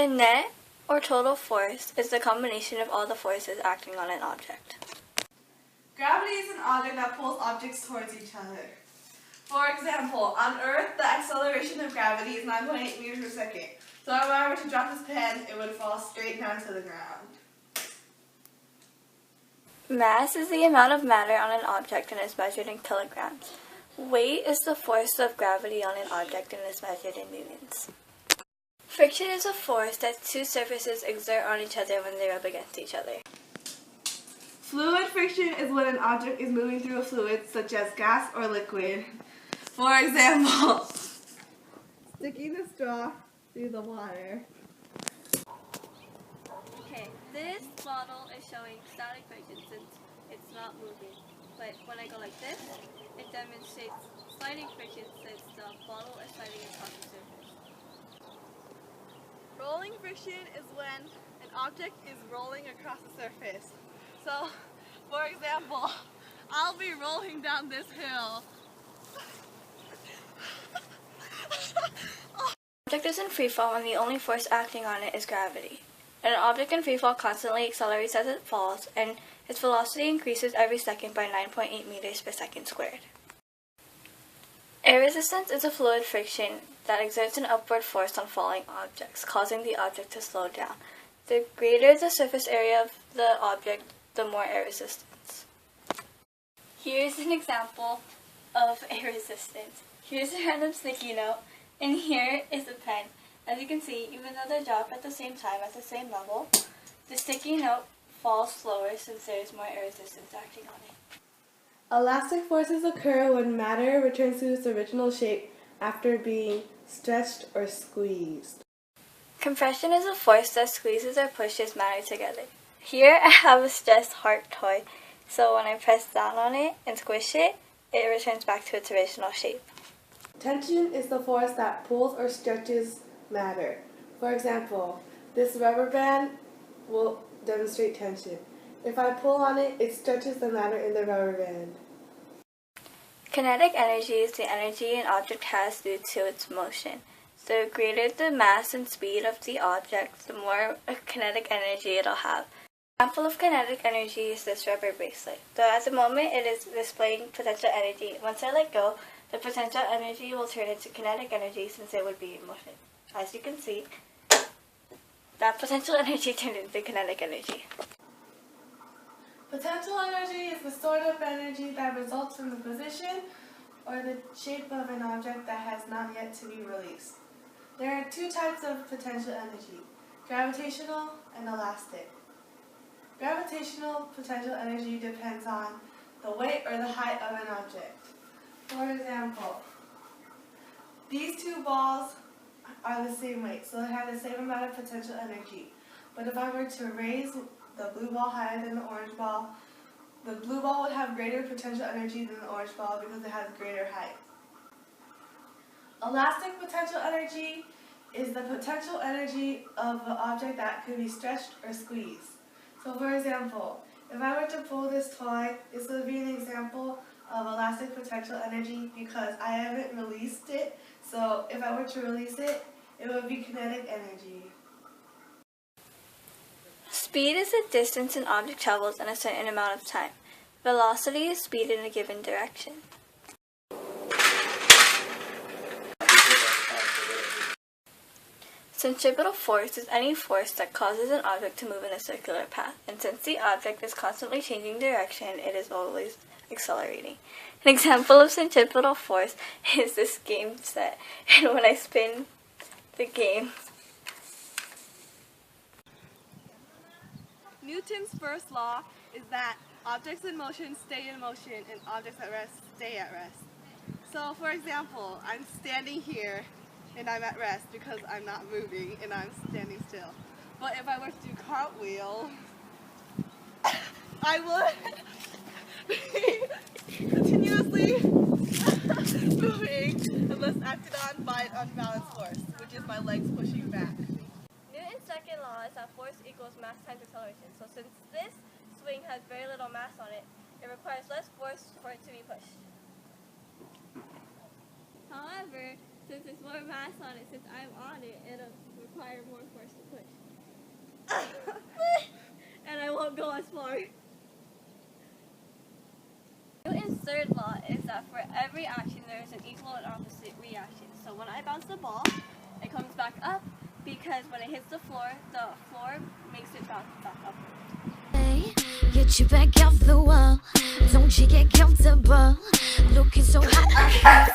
The net, or total force, is the combination of all the forces acting on an object. Gravity is an object that pulls objects towards each other. For example, on Earth, the acceleration of gravity is 9.8 meters per second. So if I were to drop this pen, it would fall straight down to the ground. Mass is the amount of matter on an object and is measured in kilograms. Weight is the force of gravity on an object and is measured in newtons. Friction is a force that two surfaces exert on each other when they rub against each other. Fluid friction is when an object is moving through a fluid, such as gas or liquid. For example, sticking the straw through the water. Okay, this model is showing static friction since it's not moving. But when I go like this, it demonstrates sliding friction since the bottle is sliding across the surface. Rolling friction is when an object is rolling across the surface. So, for example, I'll be rolling down this hill. An object is in freefall and the only force acting on it is gravity. An object in freefall constantly accelerates as it falls, and its velocity increases every second by 9.8 meters per second squared. Air resistance is a fluid friction that exerts an upward force on falling objects, causing the object to slow down. The greater the surface area of the object, the more air resistance. Here's an example of air resistance. Here's a random sticky note, and here is a pen. As you can see, even though they drop at the same time at the same level, the sticky note falls slower since there is more air resistance acting on it. Elastic forces occur when matter returns to its original shape after being stretched or squeezed. Compression is a force that squeezes or pushes matter together. Here I have a stressed heart toy, so when I press down on it and squish it, it returns back to its original shape. Tension is the force that pulls or stretches matter. For example, this rubber band will demonstrate tension. If I pull on it, it stretches the matter in the rubber band. Kinetic energy is the energy an object has due to its motion. The greater the mass and speed of the object, the more kinetic energy it'll have. An example of kinetic energy is this rubber bracelet. Though at the moment it is displaying potential energy, once I let go, the potential energy will turn into kinetic energy since it would be in motion. As you can see, that potential energy turned into kinetic energy. Potential energy is the sort of energy that results from the position or the shape of an object that has not yet to be released. There are two types of potential energy, gravitational and elastic. Gravitational potential energy depends on the weight or the height of an object. For example, these two balls are the same weight, so they have the same amount of potential energy. But if I were to raise the blue ball higher than the orange ball, the blue ball would have greater potential energy than the orange ball because it has greater height. Elastic potential energy is the potential energy of an object that could be stretched or squeezed. So for example, if I were to pull this toy, this would be an example of elastic potential energy because I haven't released it. So if I were to release it, it would be kinetic energy. Speed is the distance an object travels in a certain amount of time. Velocity is speed in a given direction. Centripetal force is any force that causes an object to move in a circular path, and since the object is constantly changing direction, it is always accelerating. An example of centripetal force is this game set, and when I spin the game, Newton's first law is that objects in motion stay in motion and objects at rest stay at rest. So for example, I'm standing here and I'm at rest because I'm not moving and I'm standing still. But if I were to do cartwheel, I would be continuously moving unless acted on by an unbalanced force, which is my legs pushing back. Newton's second law is that force equals mass times acceleration. So since this swing has very little mass on it, it requires less force for it to be pushed. However, since there's more mass on it, since I'm on it, it'll require more force to push. third law is that for every action there is an equal and opposite reaction. So when I bounce the ball, it comes back up because when it hits the floor makes it bounce back up. Hey, get you back off the wall. Don't you get comfortable? Looking so hot.